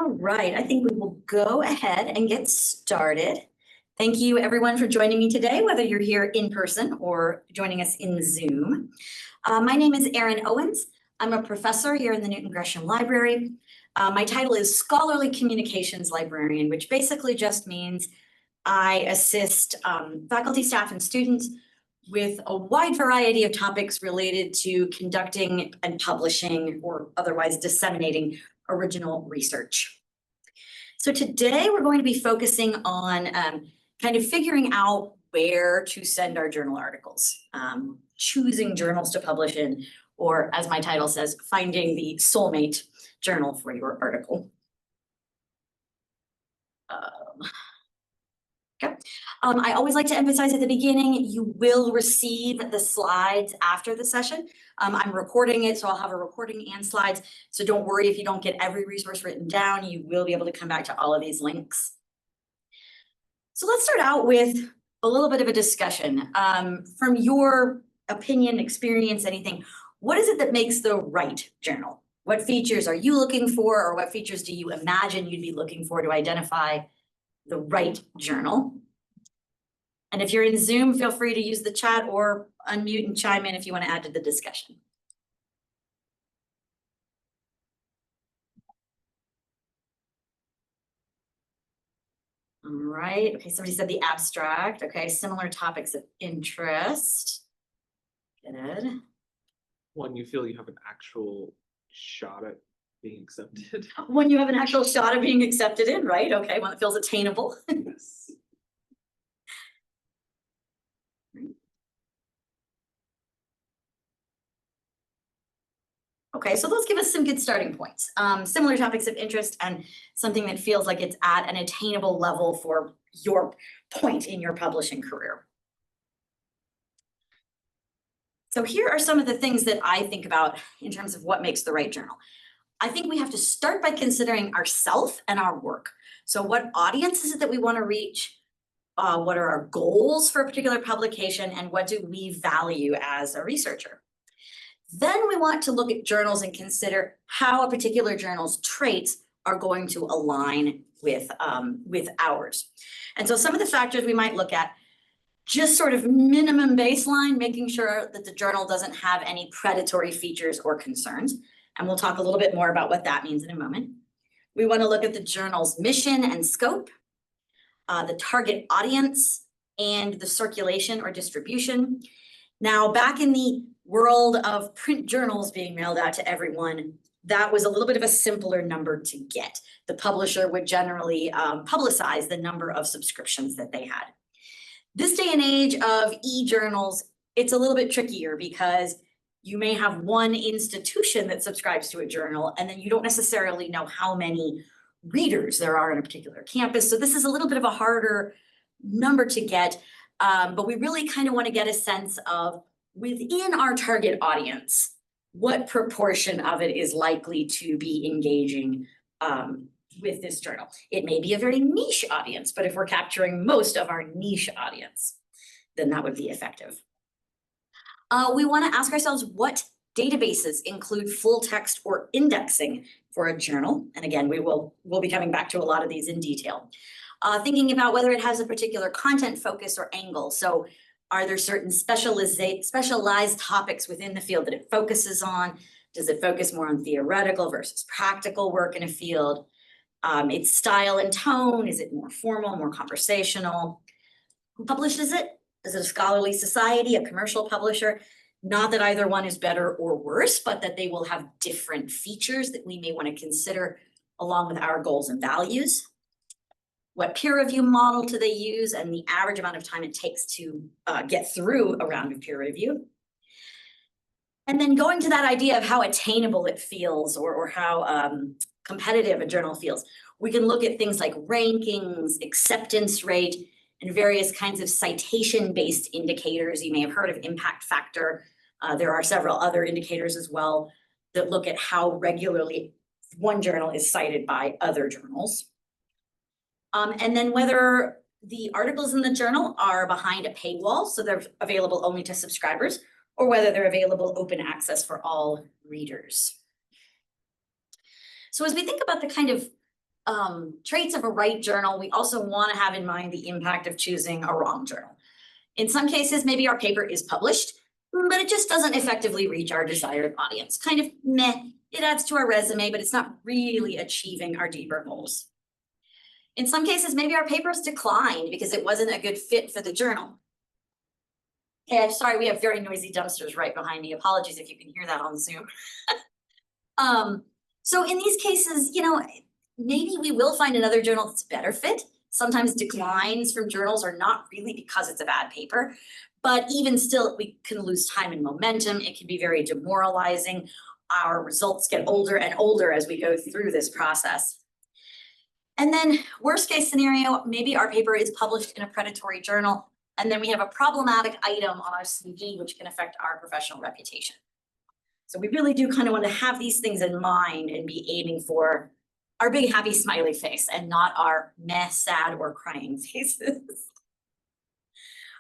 All right, I think we will go ahead and get started. Thank you everyone for joining me today, whether you're here in person or joining us in Zoom. My name is Erin Owens. I'm a professor here in the Newton Gresham Library. My title is Scholarly Communications Librarian, which basically just means I assist faculty, staff, and students with a wide variety of topics related to conducting and publishing or otherwise disseminating original research. So today we're going to be focusing on kind of figuring out where to send our journal articles, choosing journals to publish in, or as my title says, finding the Soulmate journal for your article. Okay. I always like to emphasize at the beginning, you will receive the slides after the session. I'm recording it, so I'll have a recording and slides. So don't worry if you don't get every resource written down, you will be able to come back to all of these links. So let's start out with a little bit of a discussion. From your opinion, experience, anything, what is it that makes the right journal? What features are you looking for, or what features do you imagine you'd be looking for to identify the right journal? And if you're in Zoom, feel free to use the chat or unmute and chime in if you want to add to the discussion. All right, okay, somebody said the abstract. Okay, similar topics of interest. Good. One you feel you have an actual shot at being accepted. When you have an actual shot of being accepted in, right? Okay, one that feels attainable. Yes. Okay, so those give us some good starting points. Similar topics of interest and something that feels like it's at an attainable level for your point in your publishing career. So here are some of the things that I think about in terms of what makes the right journal. I think we have to start by considering ourselves and our work. So what audience is it that we want to reach? What are our goals for a particular publication, and what do we value as a researcher? Then we want to look at journals and consider how a particular journal's traits are going to align with ours. And so some of the factors we might look at, just sort of minimum baseline, making sure that the journal doesn't have any predatory features or concerns. And we'll talk a little bit more about what that means in a moment. We want to look at the journal's mission and scope, the target audience, and the circulation or distribution. Now, back in the world of print journals being mailed out to everyone, that was a little bit of a simpler number to get. The publisher would generally publicize the number of subscriptions that they had. This day and age of e-journals, it's a little bit trickier because you may have one institution that subscribes to a journal, and then you don't necessarily know how many readers there are on a particular campus. So this is a little bit of a harder number to get, but we really kind of want to get a sense of, within our target audience, what proportion of it is likely to be engaging with this journal. It may be a very niche audience, but if we're capturing most of our niche audience, then that would be effective. We want to ask ourselves what databases include full text or indexing for a journal. And again, we'll be coming back to a lot of these in detail. Thinking about whether it has a particular content focus or angle. So are there certain specialized topics within the field that it focuses on? Does it focus more on theoretical versus practical work in a field? Its style and tone, is it more formal, more conversational? Who publishes it? Is it a scholarly society, a commercial publisher? Not that either one is better or worse, but that they will have different features that we may want to consider along with our goals and values. What peer review model do they use, and the average amount of time it takes to get through a round of peer review. And then going to that idea of how attainable it feels, or how competitive a journal feels. We can look at things like rankings, acceptance rate, and various kinds of citation-based indicators. You may have heard of impact factor. There are several other indicators as well that look at how regularly one journal is cited by other journals. And then whether the articles in the journal are behind a paywall, so they're available only to subscribers, or whether they're available open access for all readers. So as we think about the kind of traits of a right journal, we also want to have in mind the impact of choosing a wrong journal. In some cases, maybe our paper is published, but it just doesn't effectively reach our desired audience. Kind of meh, it adds to our resume, but it's not really achieving our deeper goals. In some cases, maybe our paper's declined because it wasn't a good fit for the journal. Okay, I'm sorry, we have very noisy dumpsters right behind me. Apologies if you can hear that on Zoom. So in these cases, maybe we will find another journal that's a better fit. Sometimes declines from journals are not really because it's a bad paper, but even still, we can lose time and momentum. It can be very demoralizing. Our results get older and older as we go through this process. And then worst case scenario, maybe our paper is published in a predatory journal, and then we have a problematic item on our CV, which can affect our professional reputation. So we really do kind of want to have these things in mind and be aiming for our big happy smiley face and not our meh, sad, or crying faces.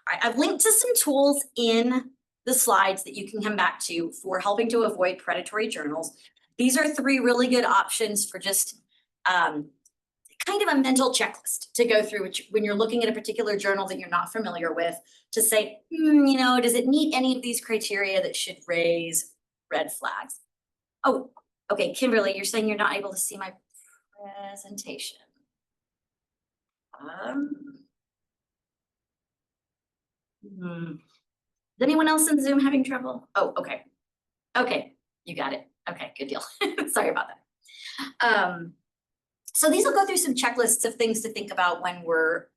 All right, I've linked to some tools in the slides that you can come back to for helping to avoid predatory journals. These are 3 really good options for just kind of a mental checklist to go through when you're looking at a particular journal that you're not familiar with, to say, does it meet any of these criteria that should raise red flags? Oh, okay, Kimberly, you're saying you're not able to see my presentation. Is anyone else in Zoom having trouble? Oh, okay. Okay, you got it. Okay, good deal. Sorry about that. So these will go through some checklists of things to think about when we're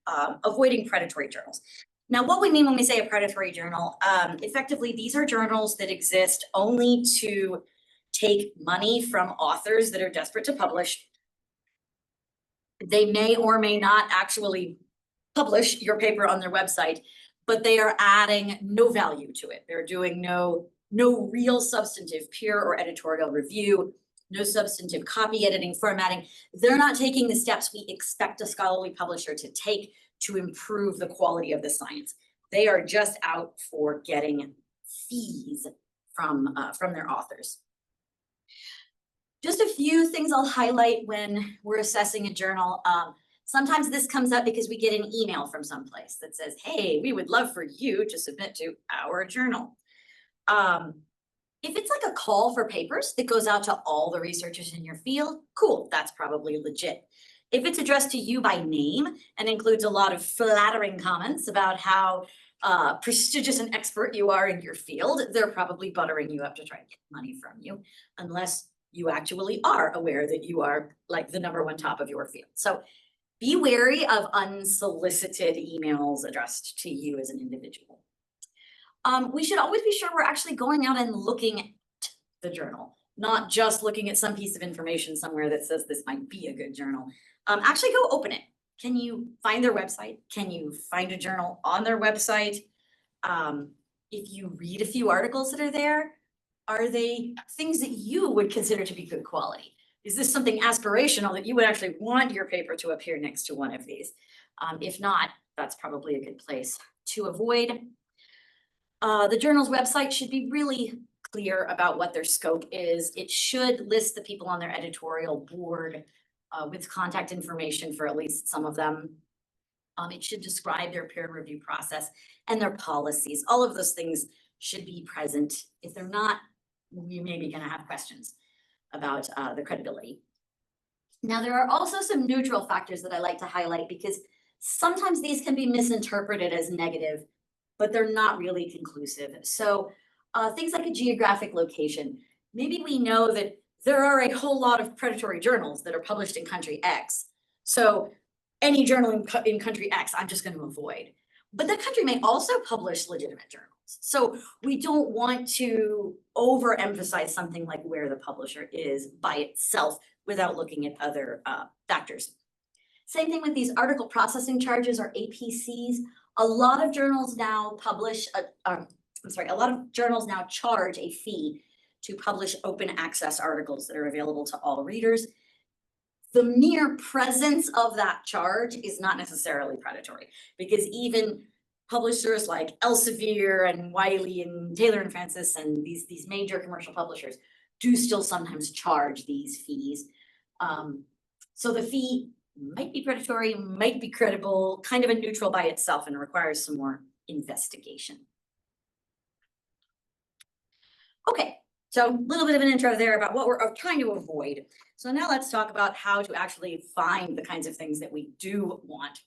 avoiding predatory journals. Now, what we mean when we say a predatory journal, effectively, these are journals that exist only to take money from authors that are desperate to publish. They may or may not actually publish your paper on their website, but they are adding no value to it. They're doing no real substantive peer or editorial review, no substantive copy editing, formatting. They're not taking the steps we expect a scholarly publisher to take to improve the quality of the science. They are just out for getting fees from their authors. Just a few things I'll highlight when we're assessing a journal. Sometimes this comes up because we get an email from someplace that says, hey, we would love for you to submit to our journal. If it's like a call for papers that goes out to all the researchers in your field, cool, that's probably legit. If it's addressed to you by name and includes a lot of flattering comments about how prestigious and expert you are in your field, they're probably buttering you up to try and get money from you, unless you actually are aware that you are like the #1 top of your field. So be wary of unsolicited emails addressed to you as an individual. We should always be sure we're actually going out and looking at the journal, not just looking at some piece of information somewhere that says this might be a good journal. Actually go open it. Can you find their website? Can you find a journal on their website? If you read a few articles that are there, are they things that you would consider to be good quality? Is this something aspirational that you would actually want your paper to appear next to one of these? If not, that's probably a good place to avoid. The journal's website should be really clear about what their scope is. It should list the people on their editorial board with contact information for at least some of them. It should describe their peer review process and their policies. All of those things should be present. If they're not, you may be going to have questions about the credibility. Now, there are also some neutral factors that I like to highlight because sometimes these can be misinterpreted as negative, but they're not really conclusive. So things like a geographic location. Maybe we know that there are a whole lot of predatory journals that are published in country X. So any journal in country X, I'm just going to avoid. But that country may also publish legitimate journals. So we don't want to overemphasize something like where the publisher is by itself without looking at other factors. Same thing with these article processing charges or APCs. A lot of journals now a lot of journals now charge a fee to publish open access articles that are available to all readers. The mere presence of that charge is not necessarily predatory, because even publishers like Elsevier and Wiley and Taylor and Francis and these major commercial publishers do still sometimes charge these fees. So the fee might be predatory, might be credible, kind of a neutral by itself and requires some more investigation. Okay, so a little bit of an intro there about what we're trying to avoid. So now let's talk about how to actually find the kinds of things that we do want.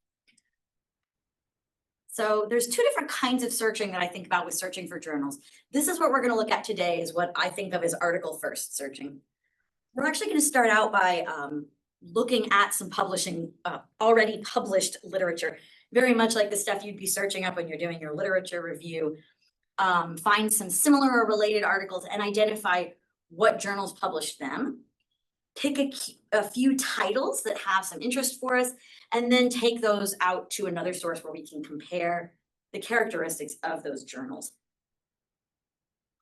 So there's two different kinds of searching that I think about with searching for journals. This is what we're going to look at today, is what I think of as article first searching. We're actually going to start out by looking at some publishing, already published literature, very much like the stuff you'd be searching up when you're doing your literature review. Find some similar or related articles and identify what journals published them. Pick a few titles that have some interest for us, and then take those out to another source where we can compare the characteristics of those journals.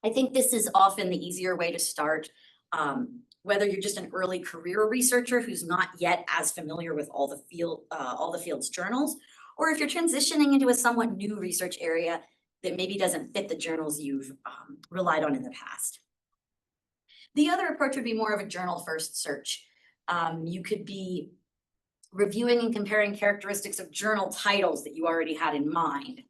I think this is often the easier way to start, whether you're just an early career researcher who's not yet as familiar with all the field's journals, or if you're transitioning into a somewhat new research area that maybe doesn't fit the journals you've relied on in the past. The other approach would be more of a journal first search. You could be reviewing and comparing characteristics of journal titles that you already had in mind.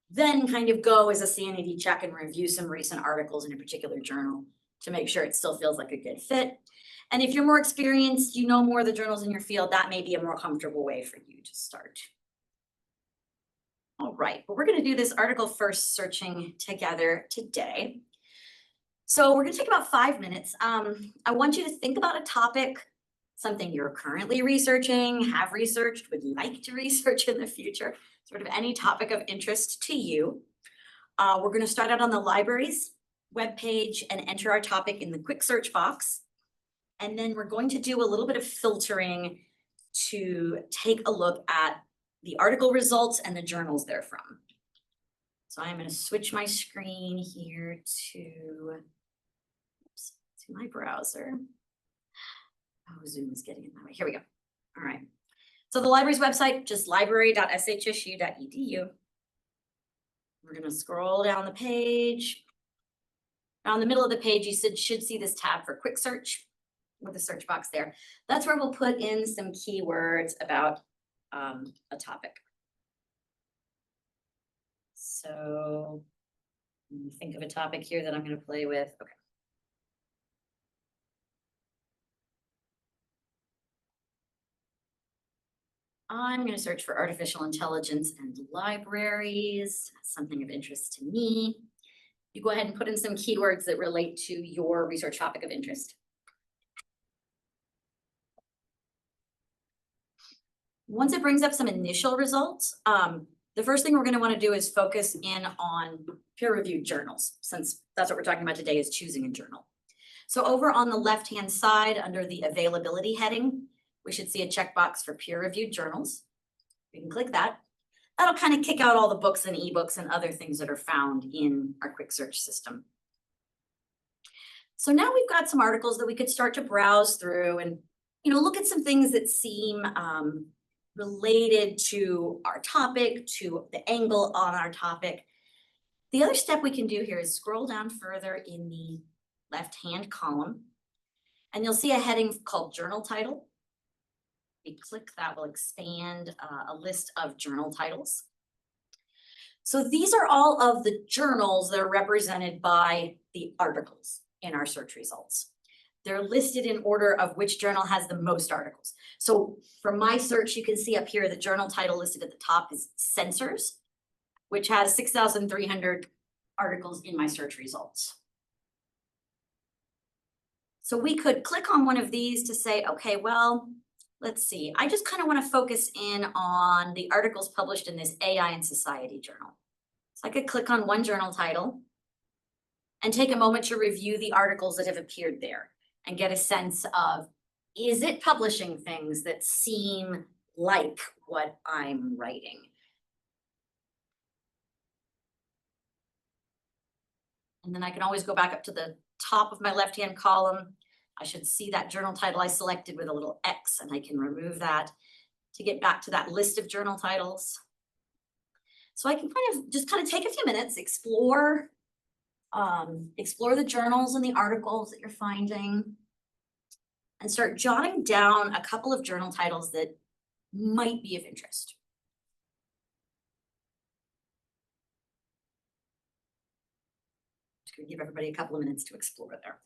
Then kind of go as a sanity check and review some recent articles in a particular journal to make sure it still feels like a good fit. And if you're more experienced, you know more of the journals in your field, that may be a more comfortable way for you to start. All right, but we're going to do this article first searching together today. So we're going to take about 5 minutes. I want you to think about a topic, something you're currently researching, have researched, would like to research in the future, sort of any topic of interest to you. We're going to start out on the library's webpage and enter our topic in the quick search box. And then we're going to do a little bit of filtering to take a look at the article results and the journals they're from. So I'm going to switch my screen here to my browser. Oh, Zoom is getting in my way. Here we go. All right. So the library's website, just library.shsu.edu. We're going to scroll down the page. Now in the middle of the page, you should see this tab for quick search with the search box there. That's where we'll put in some keywords about a topic. So think of a topic here that I'm going to play with. Okay. I'm going to search for artificial intelligence and libraries. That's something of interest to me. You go ahead and put in some keywords that relate to your research topic of interest. Once it brings up some initial results, the first thing we're going to want to do is focus in on peer-reviewed journals, since that's what we're talking about today, is choosing a journal. So over on the left-hand side, under the availability heading, we should see a checkbox for peer-reviewed journals. We can click that. That'll kind of kick out all the books and ebooks and other things that are found in our quick search system. So now we've got some articles that we could start to browse through and, look at some things that seem related to our topic, to the angle on our topic. The other step we can do here is scroll down further in the left-hand column, and you'll see a heading called Journal Title. We click that, will expand a list of journal titles. So these are all of the journals that are represented by the articles in our search results. They're listed in order of which journal has the most articles. So for my search, you can see up here the journal title listed at the top is Sensors, which has 6,300 articles in my search results. So we could click on one of these to say, okay, well, let's see. I just kind of want to focus in on the articles published in this AI and Society journal. So I could click on one journal title and take a moment to review the articles that have appeared there and get a sense of, is it publishing things that seem like what I'm writing? And then I can always go back up to the top of my left-hand column. I should see that journal title I selected with a little X, and I can remove that to get back to that list of journal titles. So I can just take a few minutes, explore the journals and the articles that you're finding. and start jotting down a couple of journal titles that might be of interest. Just gonna give everybody a couple of minutes to explore there.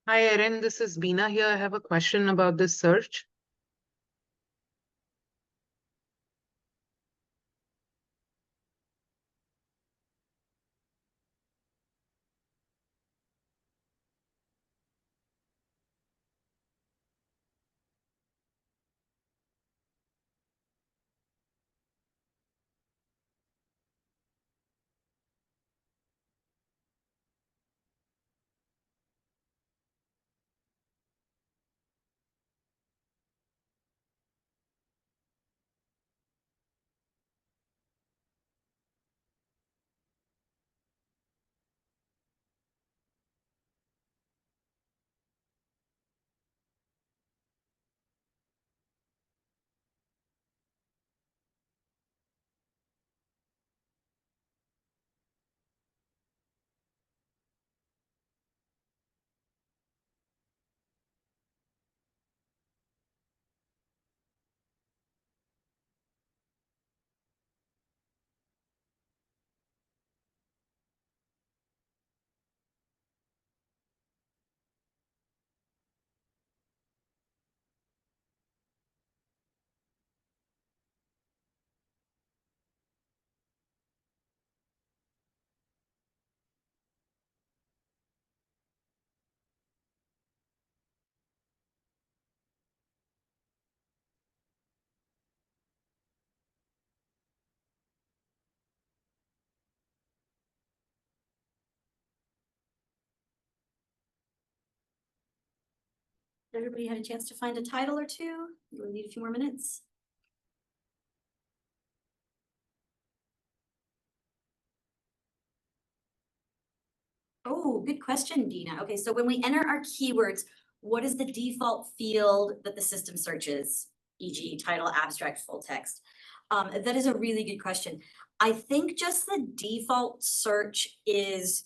Hi, Erin. This is Beena here. I have a question about this search. Everybody had a chance to find a title or two? You'll need a few more minutes. Oh, good question, Dina. Okay, so when we enter our keywords, what is the default field that the system searches, e.g. title, abstract, full text? That is a really good question. I think just the default search is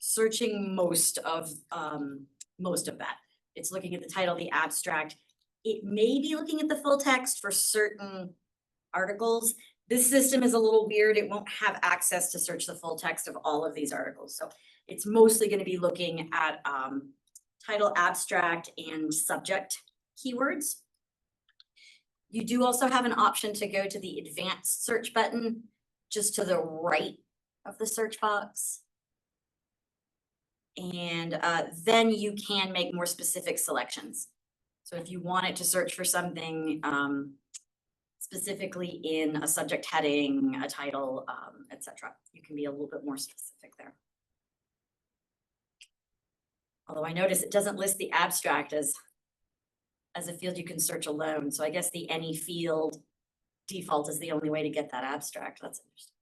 searching most of that. It's looking at the title, the abstract. It may be looking at the full text for certain articles. This system is a little weird. It won't have access to search the full text of all of these articles. So it's mostly going to be looking at title, abstract, and subject keywords. You do also have an option to go to the advanced search button just to the right of the search box. And then you can make more specific selections. So if you want it to search for something specifically in a subject heading, a title, etc., you can be a little bit more specific there. Although I notice it doesn't list the abstract as a field you can search alone. So I guess the any field default is the only way to get that abstract. That's interesting.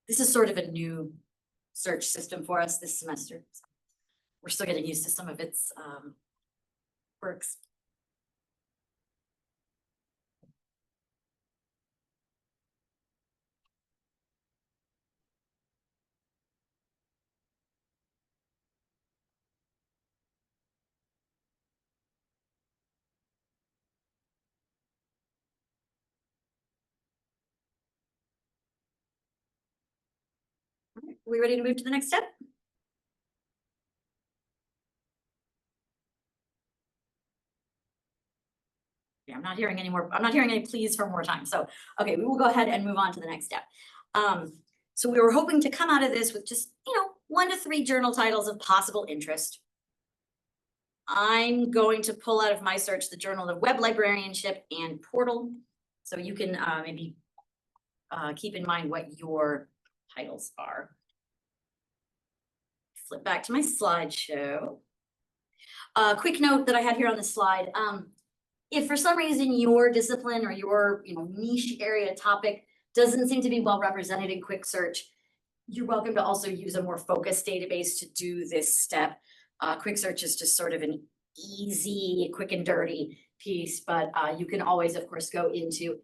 This is sort of a new search system for us this semester. So we're still getting used to some of its quirks. we ready to move to the next step? Yeah, I'm not hearing any pleas for more time. So, okay, we will go ahead and move on to the next step. So we were hoping to come out of this with just, 1 to 3 journal titles of possible interest. I'm going to pull out of my search the Journal of Web Librarianship and Portal. So you can maybe keep in mind what your titles are. Flip back to my slideshow. Quick note that I had here on the slide. If for some reason your discipline or your niche area topic doesn't seem to be well represented in quick search, you're welcome to also use a more focused database to do this step. Quick search is just sort of an easy, quick and dirty piece, but you can always, of course, go into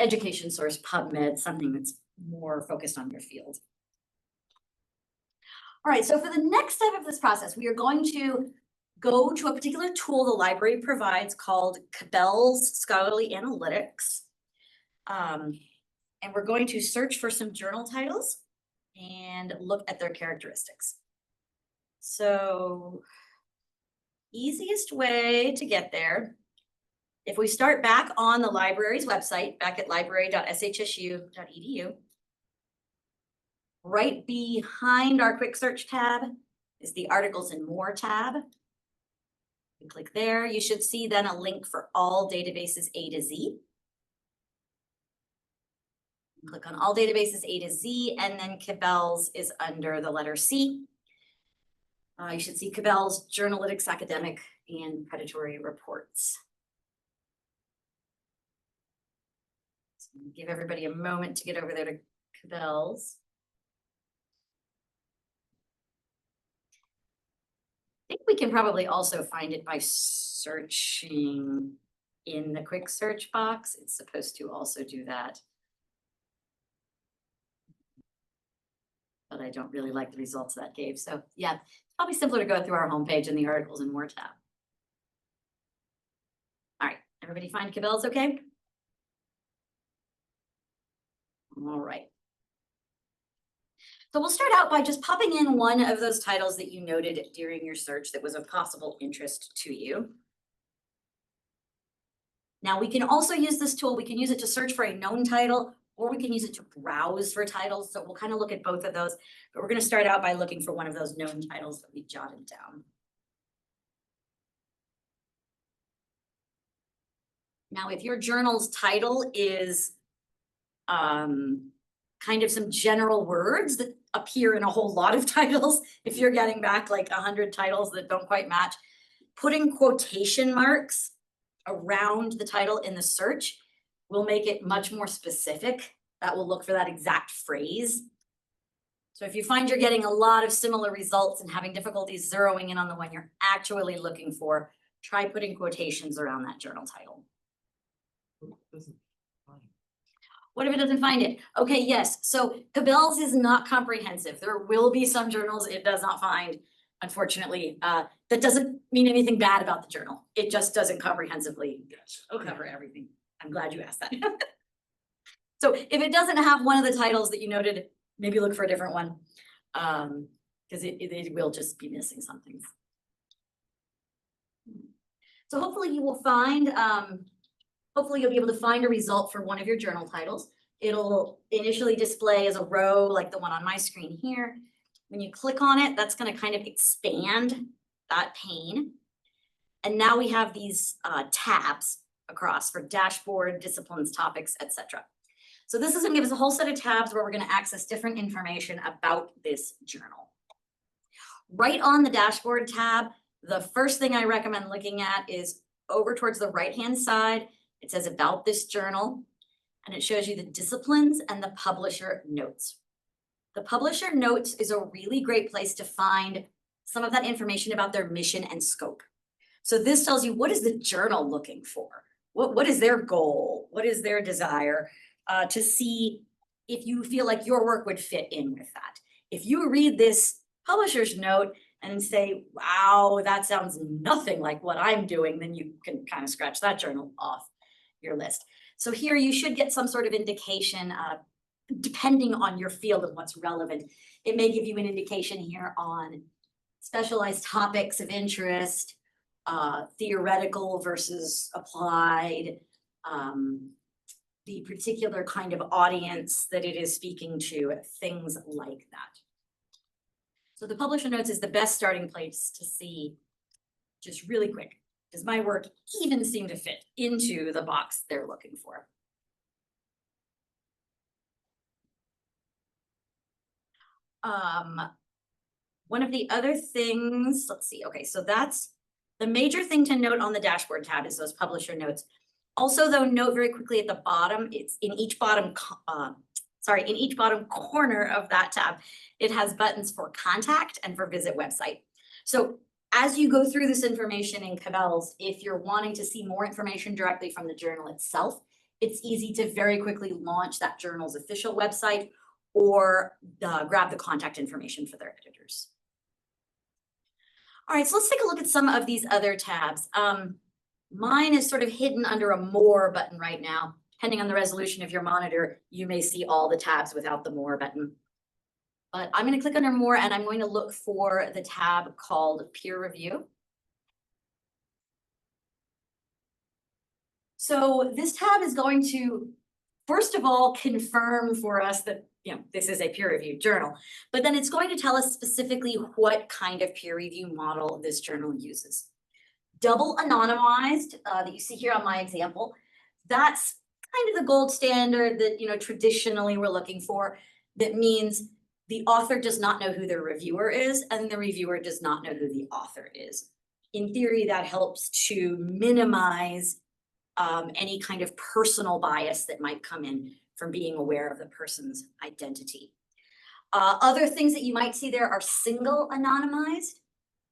education source, PubMed, something that's more focused on your field. All right, so for the next step of this process, we are going to go to a particular tool the library provides called Cabell's Scholarly Analytics. And we're going to search for some journal titles and look at their characteristics. So, easiest way to get there, if we start back on the library's website, back at library.shsu.edu, right behind our quick search tab is the Articles and More tab. You click there, you should see then a link for all databases A to Z. Click on all databases A to Z, and then Cabell's is under the letter C. You should see Cabell's Journalytics Academic and Predatory Reports. So give everybody a moment to get over there to Cabell's. I think we can probably also find it by searching in the quick search box. It's supposed to also do that. But I don't really like the results that gave. So yeah, it's probably simpler to go through our homepage in the Articles and More tab. All right, everybody find Cabell's okay? All right. So we'll start out by just popping in one of those titles that you noted during your search that was of possible interest to you. Now we can also use this tool. We can use it to search for a known title, or we can use it to browse for titles. So we'll kind of look at both of those, but we're going to start out by looking for one of those known titles that we jotted down. Now, if your journal's title is kind of some general words that appear in a whole lot of titles, if you're getting back like 100 titles that don't quite match, putting quotation marks around the title in the search will make it much more specific. That will look for that exact phrase. So if you find you're getting a lot of similar results and having difficulties zeroing in on the one you're actually looking for, try putting quotations around that journal title. What if it doesn't find it? Okay, yes. So Cabell's is not comprehensive. There will be some journals it does not find, unfortunately. That doesn't mean anything bad about the journal. It just doesn't comprehensively cover everything. I'm glad you asked that. So if it doesn't have one of the titles that you noted, maybe look for a different one, because it will just be missing something. So hopefully you will find, hopefully you'll be able to find a result for one of your journal titles. It'll initially display as a row like the one on my screen here. When you click on it, that's going to kind of expand that pane. And now we have these tabs across for dashboard, disciplines, topics, etc. So this is going to give us a whole set of tabs where we're going to access different information about this journal. Right on the dashboard tab, the first thing I recommend looking at is over towards the right-hand side. It says about this journal, and it shows you the disciplines and the publisher notes. The publisher notes is a really great place to find some of that information about their mission and scope. So this tells you, what is the journal looking for? What is their goal? What is their desire? To see if you feel like your work would fit in with that. If you read this publisher's note and say, wow, that sounds nothing like what I'm doing, then you can kind of scratch that journal off your list. So here you should get some sort of indication depending on your field and what's relevant. It may give you an indication here on specialized topics of interest, theoretical versus applied, the particular kind of audience that it is speaking to, things like that. So the publisher notes is the best starting place to see, just really quick, does my work even seem to fit into the box they're looking for? One of the other things, let's see, okay, so that's the major thing to note on the dashboard tab is those publisher notes. Also, though, note very quickly at the bottom, it's in each bottom, in each bottom corner of that tab, it has buttons for contact and for visit website. So as you go through this information in Cabela's, if you're wanting to see more information directly from the journal itself, it's easy to very quickly launch that journal's official website or grab the contact information for their editors. All right, so let's take a look at some of these other tabs. Mine is sort of hidden under a More button right now. Depending on the resolution of your monitor, you may see all the tabs without the More button. But I'm going to click under More and I'm going to look for the tab called Peer Review. So this tab is going to, first of all, confirm for us that this is a peer-reviewed journal, but then it's going to tell us specifically what kind of peer review model this journal uses. Double anonymized, that you see here on my example, that's kind of the gold standard that traditionally we're looking for. That means the author does not know who the reviewer is, and the reviewer does not know who the author is. In theory, that helps to minimize any kind of personal bias that might come in from being aware of the person's identity. Other things that you might see there are single anonymized.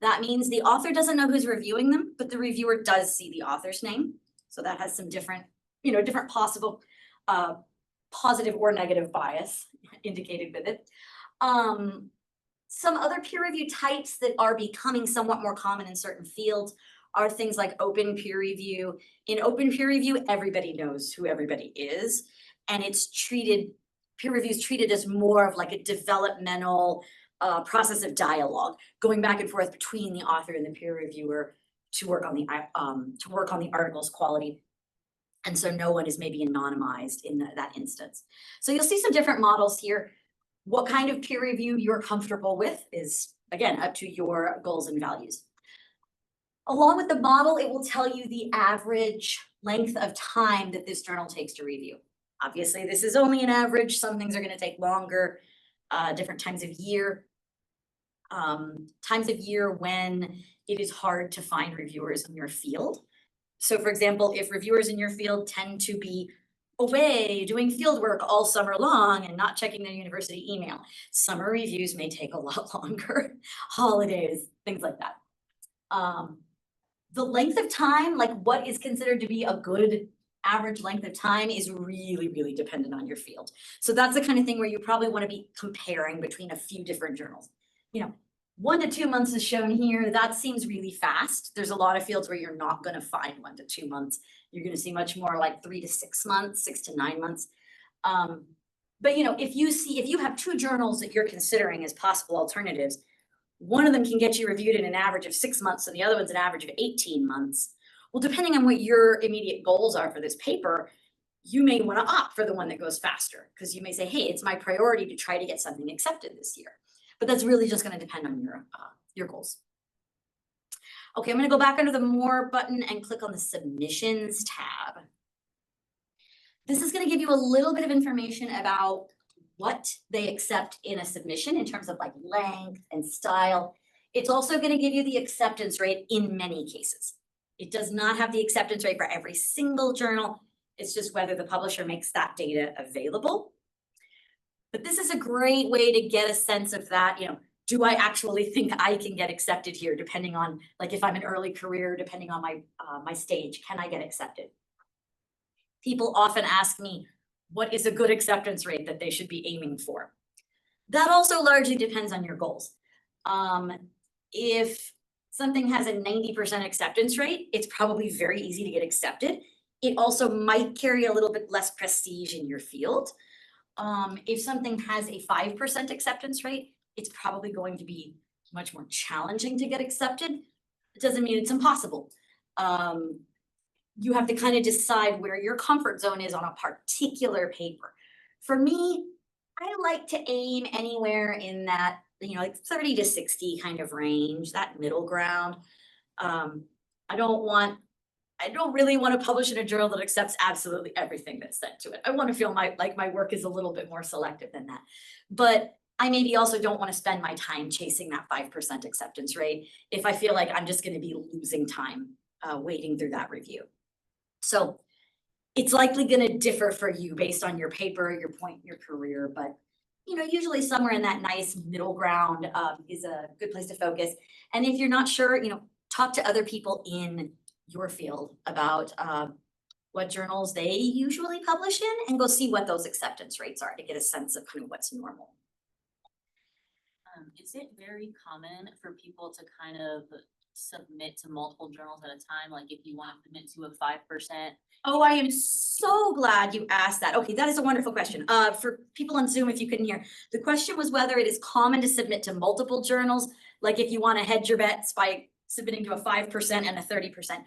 That means the author doesn't know who's reviewing them, but the reviewer does see the author's name. So that has some different possible positive or negative bias indicated with it. Some other peer review types that are becoming somewhat more common in certain fields are things like open peer review. In open peer review, everybody knows who everybody is, and peer review is treated as more of like a developmental process of dialogue, going back and forth between the author and the peer reviewer to work on the article's quality. And so no one is maybe anonymized in that instance. So you'll see some different models here. What kind of peer review you're comfortable with is, again, up to your goals and values. Along with the model, it will tell you the average length of time that this journal takes to review. Obviously, this is only an average. Some things are going to take longer, different times of year. Times of year when it is hard to find reviewers in your field. So for example, if reviewers in your field tend to be away doing field work all summer long and not checking their university email, summer reviews may take a lot longer, holidays, things like that. The length of time, like what is considered to be a good average length of time, is really, really dependent on your field. So that's the kind of thing where you probably want to be comparing between a few different journals. 1 to 2 months is shown here. That seems really fast. There's a lot of fields where you're not going to find 1 to 2 months. You're going to see much more like 3 to 6 months, 6 to 9 months. But if you have 2 journals that you're considering as possible alternatives, one of them can get you reviewed in an average of 6 months and the other one's an average of 18 months. Well, depending on what your immediate goals are for this paper, you may want to opt for the one that goes faster, because you may say, hey, it's my priority to try to get something accepted this year. But that's really just going to depend on your goals. Okay, I'm going to go back under the More button and click on the Submissions tab. This is going to give you a little bit of information about what they accept in a submission in terms of like length and style. It's also going to give you the acceptance rate in many cases. It does not have the acceptance rate for every single journal. It's just whether the publisher makes that data available. But this is a great way to get a sense of that, do I actually think I can get accepted here, depending on, like if I'm an early career, depending on my stage, can I get accepted? People often ask me, what is a good acceptance rate that they should be aiming for? That also largely depends on your goals. If something has a 90% acceptance rate, it's probably very easy to get accepted. It also might carry a little bit less prestige in your field. If something has a 5% acceptance rate, it's probably going to be much more challenging to get accepted. It doesn't mean it's impossible. You have to kind of decide where your comfort zone is on a particular paper. For me, I like to aim anywhere in that, like 30 to 60 kind of range, that middle ground. I don't really want to publish in a journal that accepts absolutely everything that's sent to it. I want to feel like my work is a little bit more selective than that. But I maybe also don't want to spend my time chasing that 5% acceptance rate if I feel like I'm just going to be losing time wading through that review. So it's likely going to differ for you based on your paper, your point in your career, but usually somewhere in that nice middle ground is a good place to focus. And if you're not sure, talk to other people in your field about what journals they usually publish in and go see what those acceptance rates are to get a sense of kind of what's normal. Is it very common for people to kind of submit to multiple journals at a time? Like if you want to submit to a 5%? Oh, I am so glad you asked that. Okay, that is a wonderful question. For people on Zoom, if you couldn't hear, the question was whether it is common to submit to multiple journals, like if you want to hedge your bets by submitting to a 5% and a 30%.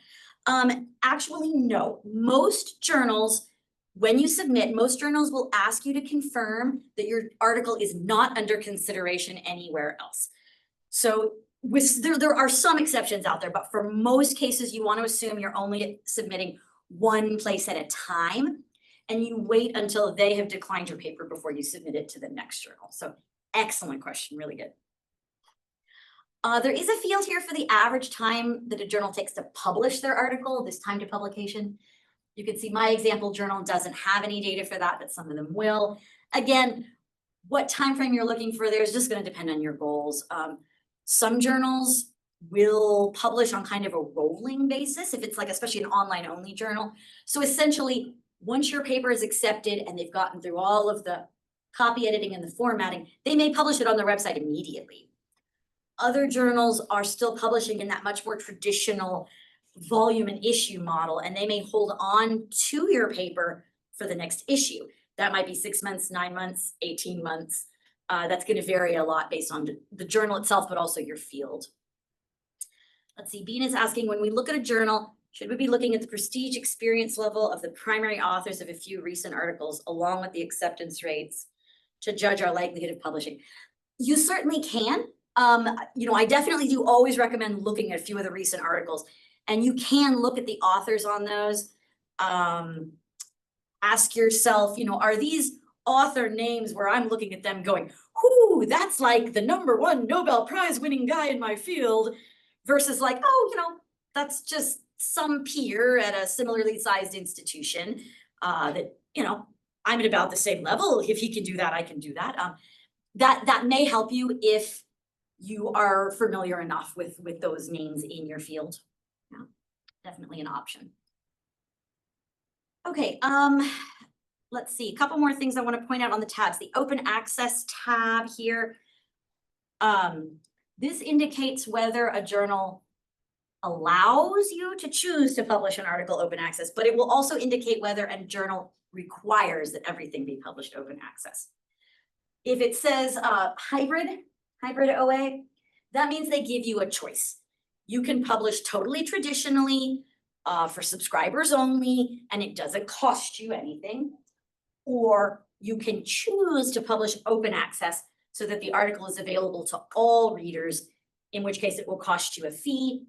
Actually, no. Most journals, when you submit, most journals will ask you to confirm that your article is not under consideration anywhere else. So there are some exceptions out there, but for most cases, you want to assume you're only submitting one place at a time, and you wait until they have declined your paper before you submit it to the next journal. So excellent question, really good. There is a field here for the average time that a journal takes to publish their article, this time to publication. You can see my example journal doesn't have any data for that, but some of them will. Again, what time frame you're looking for there is just going to depend on your goals. Some journals will publish on kind of a rolling basis if it's like especially an online only journal. So essentially, once your paper is accepted and they've gotten through all of the copy editing and the formatting, they may publish it on their website immediately. Other journals are still publishing in that much more traditional volume and issue model, and they may hold on to your paper for the next issue. That might be 6 months, 9 months, 18 months. That's going to vary a lot based on the journal itself, but also your field. Let's see, Bean is asking, when we look at a journal, should we be looking at the prestige experience level of the primary authors of a few recent articles, along with the acceptance rates, to judge our likelihood of publishing? You certainly can. I definitely do always recommend looking at a few of the recent articles, and you can look at the authors on those. Ask yourself, are these author names where I'm looking at them going, whoo, that's like the #1 Nobel Prize winning guy in my field, versus like, oh, that's just some peer at a similarly sized institution that, I'm at about the same level. If he can do that, I can do that. That may help you if you are familiar enough with those names in your field. Yeah, definitely an option. Okay, let's see, a couple more things I want to point out on the tabs. The open access tab here. This indicates whether a journal allows you to choose to publish an article open access, but it will also indicate whether a journal requires that everything be published open access. If it says hybrid OA, that means they give you a choice. You can publish totally traditionally for subscribers only, and it doesn't cost you anything. Or you can choose to publish open access so that the article is available to all readers, in which case it will cost you a fee.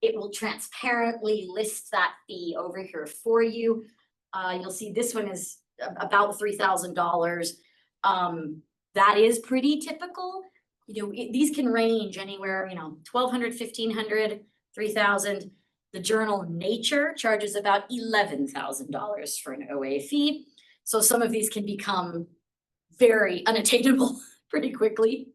It will transparently list that fee over here for you. You'll see this one is about $3,000. That is pretty typical. These can range anywhere, $1,200, $1,500, $3,000. The journal Nature charges about $11,000 for an OA fee. So some of these can become very unattainable pretty quickly.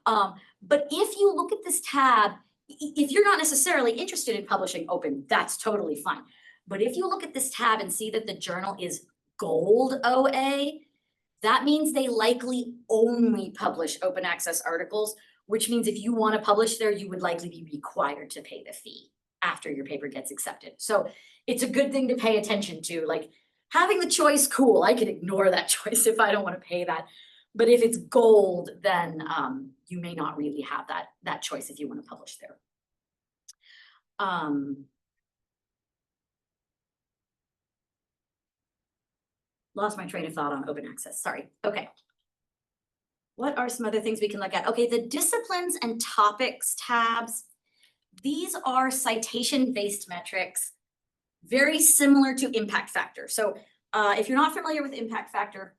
But if you look at this tab, if you're not necessarily interested in publishing open, that's totally fine. But if you look at this tab and see that the journal is Gold OA, that means they likely only publish open access articles, which means if you want to publish there, you would likely be required to pay the fee after your paper gets accepted. So it's a good thing to pay attention to. Like, having the choice, cool, I can ignore that choice if I don't want to pay that. But if it's gold, then you may not really have that choice if you want to publish there. Lost my train of thought on open access, sorry. Okay. What are some other things we can look at? Okay, the disciplines and topics tabs. These are citation-based metrics, very similar to impact factor. So if you're not familiar with impact factor,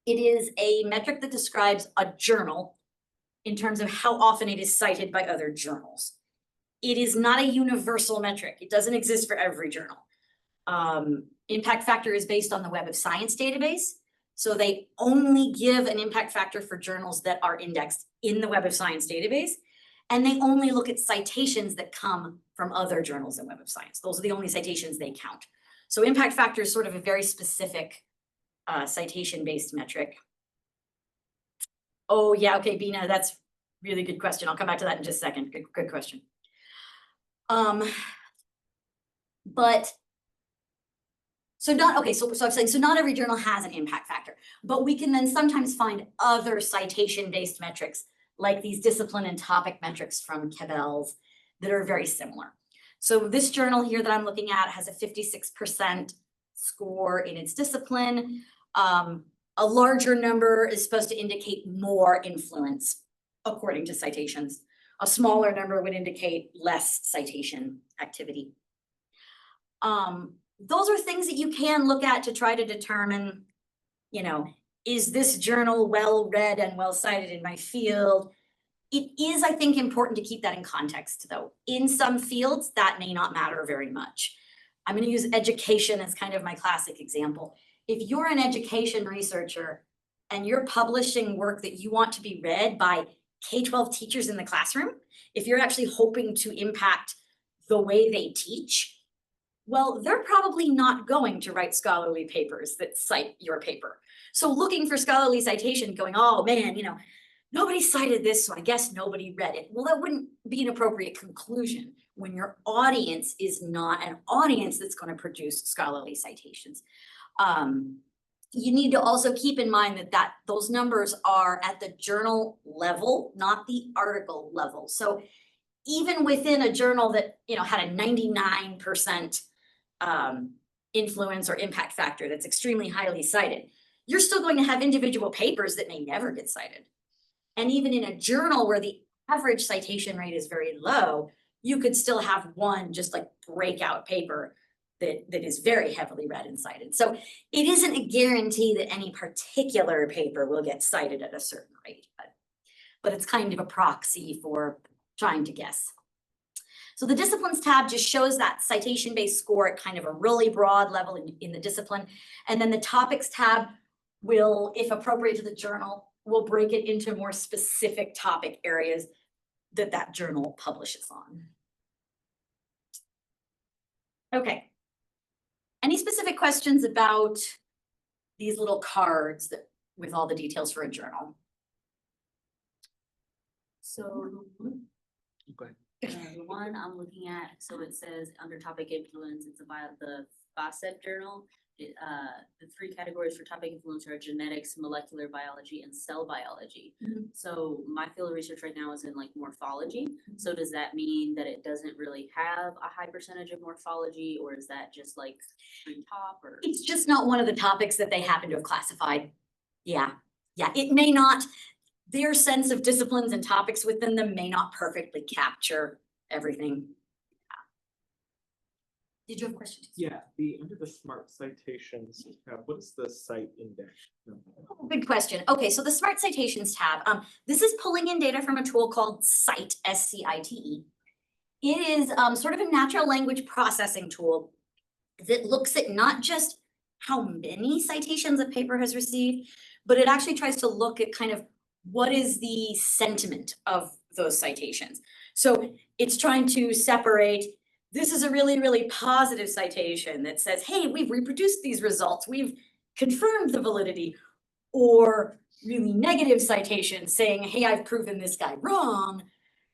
it is a metric that describes a journal in terms of how often it is cited by other journals. It is not a universal metric. It doesn't exist for every journal. Impact factor is based on the Web of Science database. So they only give an impact factor for journals that are indexed in the Web of Science database. And they only look at citations that come from other journals in Web of Science. Those are the only citations they count. So impact factor is sort of a very specific citation-based metric. Oh yeah, okay, Bina, that's really good question. I'll come back to that in just a second. Good question. But so I'm saying, so not every journal has an impact factor, but we can then sometimes find other citation-based metrics like these discipline and topic metrics from Cabell's that are very similar. So this journal here that I'm looking at has a 56% score in its discipline. A larger number is supposed to indicate more influence according to citations. A smaller number would indicate less citation activity. Those are things that you can look at to try to determine, you know, is this journal well read and well cited in my field? It is, I think, important to keep that in context, though. In some fields, that may not matter very much. I'm going to use education as kind of my classic example. If you're an education researcher and you're publishing work that you want to be read by K-12 teachers in the classroom, if you're actually hoping to impact the way they teach, well, they're probably not going to write scholarly papers that cite your paper. So looking for scholarly citation going, oh man, you know, nobody cited this, so I guess nobody read it. Well, that wouldn't be an appropriate conclusion when your audience is not an audience that's going to produce scholarly citations. You need to also keep in mind that those numbers are at the journal level, not the article level. So even within a journal that, you know, had a 99% influence or impact factor that's extremely highly cited, you're still going to have individual papers that may never get cited. And even in a journal where the average citation rate is very low, you could still have one just like breakout paper that is very heavily read and cited. So it isn't a guarantee that any particular paper will get cited at a certain rate, but it's kind of a proxy for trying to guess. So the disciplines tab just shows that citation-based score at kind of a really broad level in the discipline. And then the topics tab will, if appropriate to the journal, will break it into more specific topic areas that journal publishes on. Okay. Any specific questions about these little cards with all the details for a journal? So Okay. the one I'm looking at, so it says under topic influence, it's about the FASEP journal. The three categories for topic influence are genetics, molecular biology, and cell biology. Mhm. So my field of research right now is in like morphology. So does that mean that it doesn't really have a high percentage of morphology, or is that just like free top? Or It's just not one of the topics that they happen to have classified. Yeah, it may not, their sense of disciplines and topics within them may not perfectly capture everything. Did you have a question? Yeah, under the smart citations tab, what is the cite index? Good question. Okay, so the Smart Citations tab, this is pulling in data from a tool called Cite, S-C-I-T-E. It is sort of a natural language processing tool that looks at not just how many citations a paper has received, but it actually tries to look at kind of what is the sentiment of those citations. So it's trying to separate, this is a really, really positive citation that says, hey, we've reproduced these results, we've confirmed the validity, or really negative citation saying, hey, I've proven this guy wrong,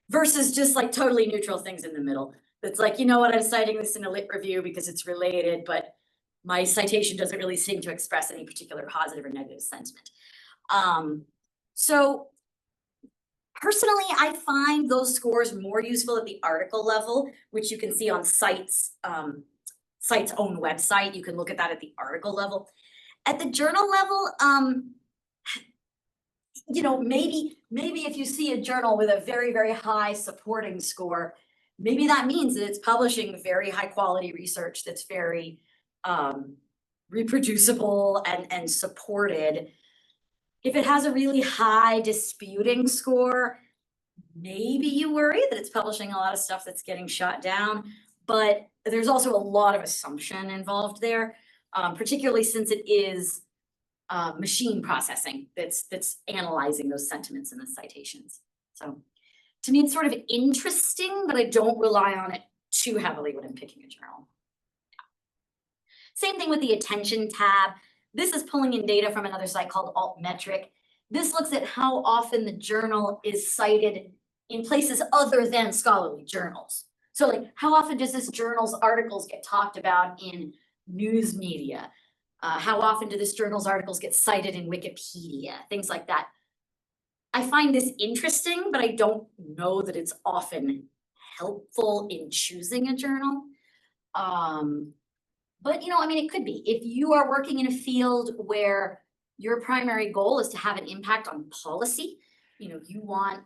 versus just like totally neutral things in the middle. That's like, you know what, I'm citing this in a lit review because it's related, but my citation doesn't really seem to express any particular positive or negative sentiment. So personally, I find those scores more useful at the article level, which you can see on Cite's own website. You can look at that at the article level. At the journal level, you know, maybe if you see a journal with a very, very high supporting score, maybe that means that it's publishing very high quality research that's very reproducible and supported. If it has a really high disputing score, maybe you worry that it's publishing a lot of stuff that's getting shot down, but there's also a lot of assumption involved there, particularly since it is machine processing that's analyzing those sentiments in the citations. So to me, it's sort of interesting, but I don't rely on it too heavily when I'm picking a journal. Same thing with the attention tab. This is pulling in data from another site called Altmetric. This looks at how often the journal is cited in places other than scholarly journals. So like, how often does this journal's articles get talked about in news media? How often do this journal's articles get cited in Wikipedia? Things like that. I find this interesting, but I don't know that it's often helpful in choosing a journal. But you know, I mean, it could be. If you are working in a field where your primary goal is to have an impact on policy, you know, you want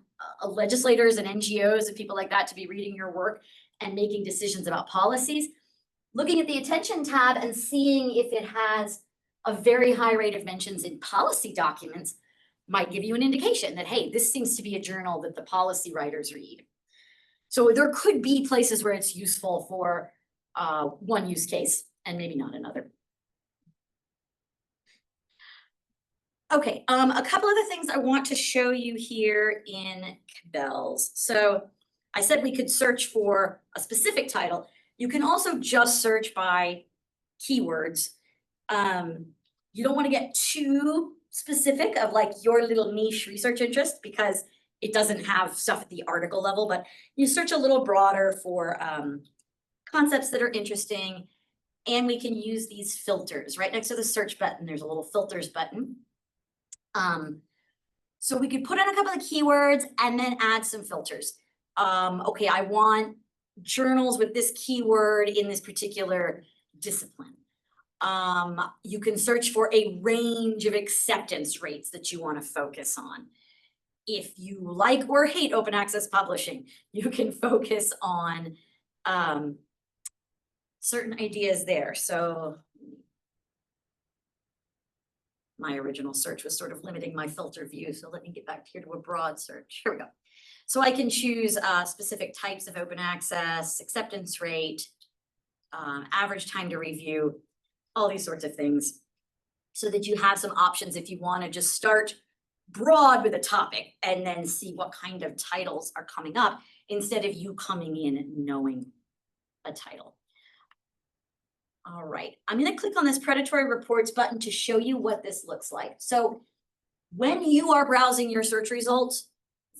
legislators and NGOs and people like that to be reading your work and making decisions about policies, looking at the attention tab and seeing if it has a very high rate of mentions in policy documents might give you an indication that, hey, this seems to be a journal that the policy writers read. So there could be places where it's useful for one use case and maybe not another. Okay, a couple of the things I want to show you here in Cabell's. So I said we could search for a specific title. You can also just search by keywords. You don't want to get too specific of like your little niche research interest because it doesn't have stuff at the article level, but you search a little broader for concepts that are interesting. And we can use these filters right next to the search button. There's a little filters button. So we could put in a couple of keywords and then add some filters. Okay, I want journals with this keyword in this particular discipline. You can search for a range of acceptance rates that you want to focus on. If you like or hate open access publishing, you can focus on certain ideas there. So my original search was sort of limiting my filter view. So let me get back here to a broad search. Here we go. So I can choose specific types of open access, acceptance rate, average time to review, all these sorts of things, so that you have some options if you want to just start broad with a topic and then see what kind of titles are coming up instead of you coming in and knowing a title. All right, I'm going to click on this predatory reports button to show you what this looks like. So when you are browsing your search results,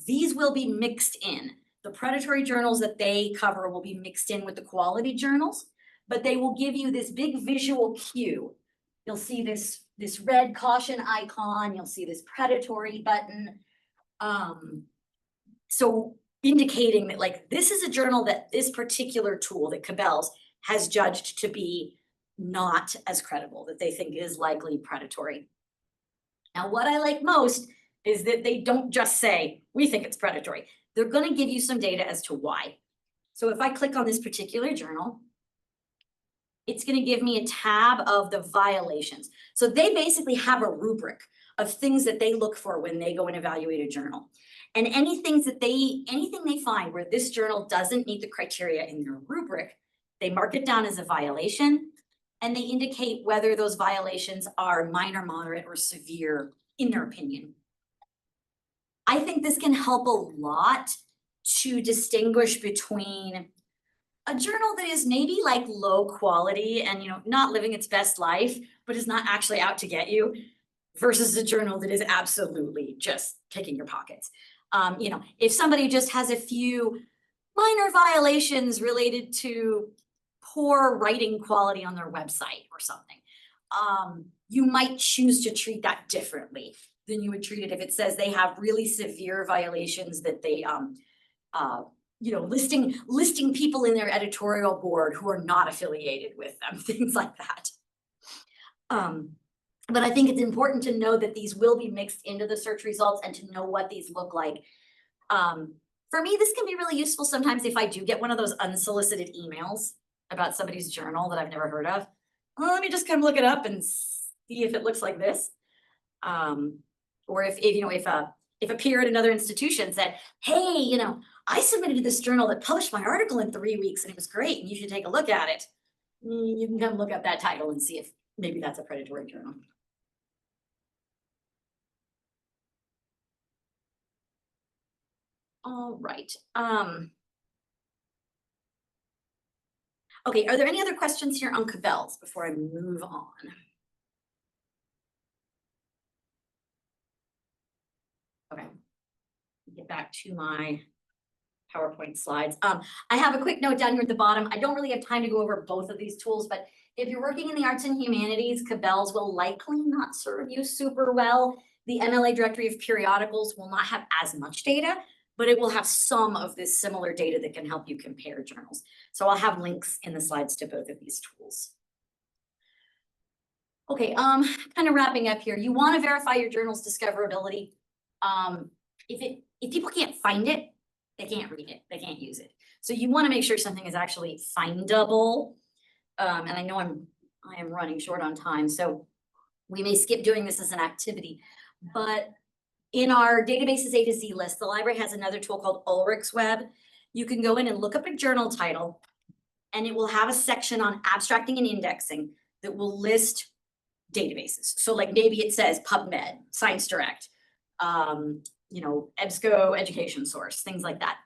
these will be mixed in. The predatory journals that they cover will be mixed in with the quality journals, but they will give you this big visual cue. You'll see this red caution icon. You'll see this predatory button. So indicating that like this is a journal that this particular tool that Cabell's has judged to be not as credible, that they think is likely predatory. Now, what I like most is that they don't just say, we think it's predatory. They're going to give you some data as to why. So if I click on this particular journal, it's going to give me a tab of the violations. So they basically have a rubric of things that they look for when they go and evaluate a journal. And anything they find where this journal doesn't meet the criteria in their rubric, they mark it down as a violation, and they indicate whether those violations are minor, moderate, or severe in their opinion. I think this can help a lot to distinguish between a journal that is maybe like low quality and, you know, not living its best life, but is not actually out to get you, versus a journal that is absolutely just picking your pockets. You know, if somebody just has a few minor violations related to poor writing quality on their website or something. You might choose to treat that differently than you would treat it if it says they have really severe violations that they, listing people in their editorial board who are not affiliated with them, things like that. But I think it's important to know that these will be mixed into the search results and to know what these look like. For me, this can be really useful sometimes if I do get one of those unsolicited emails about somebody's journal that I've never heard of. Well, let me just kind of look it up and see if it looks like this. Or if a peer at another institution said, hey, I submitted to this journal that published my article in 3 weeks and it was great and you should take a look at it. You can come look up that title and see if maybe that's a predatory journal. All right. Okay, are there any other questions here on Cabell's before I move on? Okay, get back to my PowerPoint slides. I have a quick note down here at the bottom. I don't really have time to go over both of these tools, but if you're working in the arts and humanities, Cabell's will likely not serve you super well. The MLA directory of periodicals will not have as much data, but it will have some of this similar data that can help you compare journals. So I'll have links in the slides to both of these tools. Okay, kind of wrapping up here. You want to verify your journal's discoverability. If people can't find it, they can't read it, they can't use it. So you want to make sure something is actually findable. And I know I am running short on time, so we may skip doing this as an activity, but in our databases A to Z list, the library has another tool called Ulrich's Web. You can go in and look up a journal title, and it will have a section on abstracting and indexing that will list databases. So like maybe it says PubMed, Science Direct, EBSCO Education Source, things like that.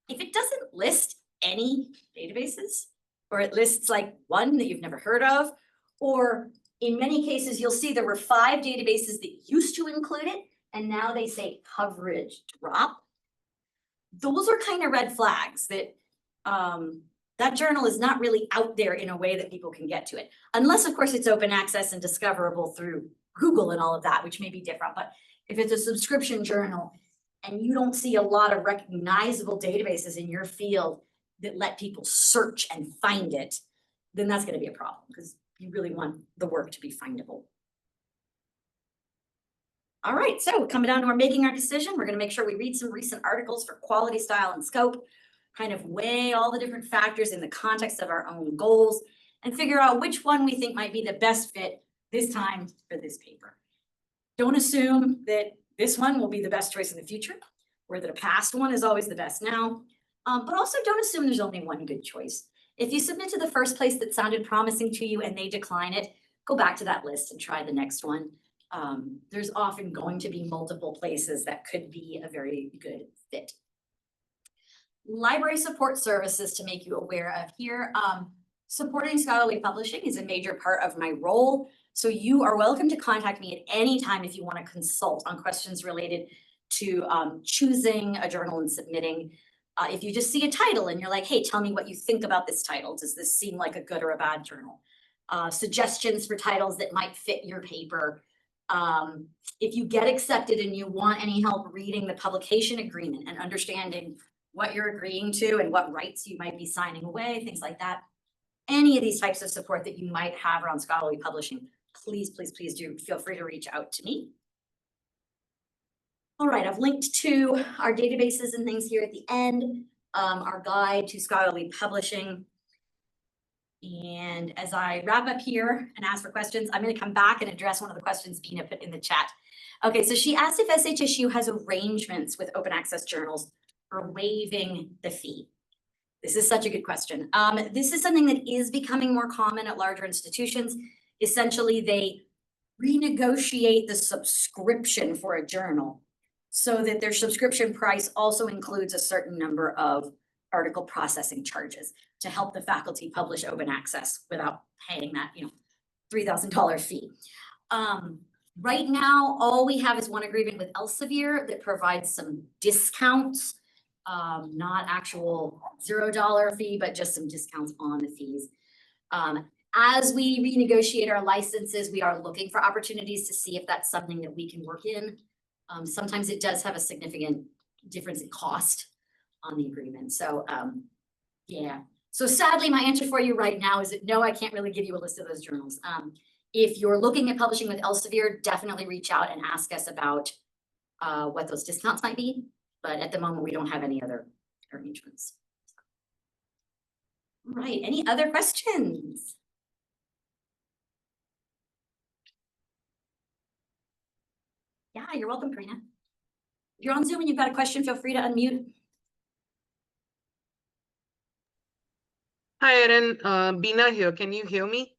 If it doesn't list any databases, or it lists like one that you've never heard of, or in many cases, you'll see there were 5 databases that used to include it, and now they say coverage drop. Those are kind of red flags that that journal is not really out there in a way that people can get to it. Unless, of course, it's open access and discoverable through Google and all of that, which may be different. But if it's a subscription journal and you don't see a lot of recognizable databases in your field that let people search and find it, then that's going to be a problem because you really want the work to be findable. All right, so coming down to our making our decision, we're going to make sure we read some recent articles for quality, style, and scope, kind of weigh all the different factors in the context of our own goals, and figure out which one we think might be the best fit this time for this paper. Don't assume that this one will be the best choice in the future, or that a past one is always the best now, but also don't assume there's only one good choice. If you submit to the first place that sounded promising to you and they decline it, go back to that list and try the next one. There's often going to be multiple places that could be a very good fit. Library support services to make you aware of here. Supporting scholarly publishing is a major part of my role. So you are welcome to contact me at any time if you want to consult on questions related to choosing a journal and submitting. If you just see a title and you're like, hey, tell me what you think about this title. Does this seem like a good or a bad journal? Suggestions for titles that might fit your paper. If you get accepted and you want any help reading the publication agreement and understanding what you're agreeing to and what rights you might be signing away, things like that. Any of these types of support that you might have around scholarly publishing, please, please, please do feel free to reach out to me. All right, I've linked to our databases and things here at the end, our guide to scholarly publishing. And as I wrap up here and ask for questions, I'm going to come back and address one of the questions Bina put in the chat. Okay, so she asked if SHSU has arrangements with open access journals for waiving the fee. This is such a good question. This is something that is becoming more common at larger institutions. Essentially, they renegotiate the subscription for a journal so that their subscription price also includes a certain number of article processing charges to help the faculty publish open access without paying that, $3,000 fee. Right now, all we have is one agreement with Elsevier that provides some discounts not actual $0 fee, but just some discounts on the fees. As we renegotiate our licenses, we are looking for opportunities to see if that's something that we can work in. Sometimes it does have a significant difference in cost on the agreement. So, yeah. So sadly, my answer for you right now is that no, I can't really give you a list of those journals. If you're looking at publishing with Elsevier, definitely reach out and ask us about what those discounts might be. But at the moment, we don't have any other arrangements. All right, any other questions? Yeah, you're welcome, Karina. If you're on Zoom and you've got a question, feel free to unmute. Hi, Erin. Bina here. Can you hear me?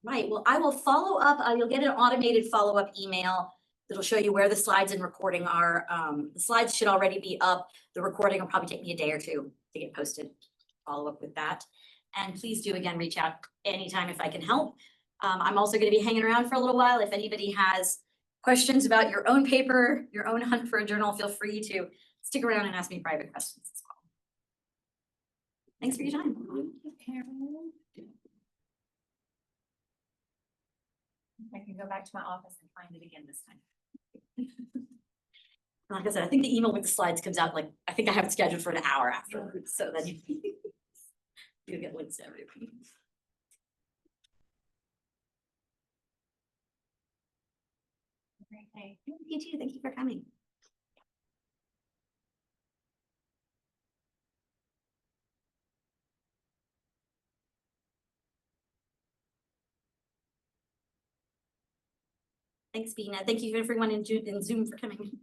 Right, well, I will follow up. You'll get an automated follow-up email that'll show you where the slides and recording are. The slides should already be up. The recording will probably take me a day or two to get posted. Follow up with that. And please do again, reach out anytime if I can help. I'm also going to be hanging around for a little while. If anybody has questions about your own paper, your own hunt for a journal, feel free to stick around and ask me private questions as well. Thanks for your time. I can go back to my office and find it again this time. Like I said, I think the email with the slides comes out like, I think I have it scheduled for an hour afterwards, so then you get links to everything. Great day. You too, thank you for coming. Thanks, Bina. Thank you everyone in Zoom for coming.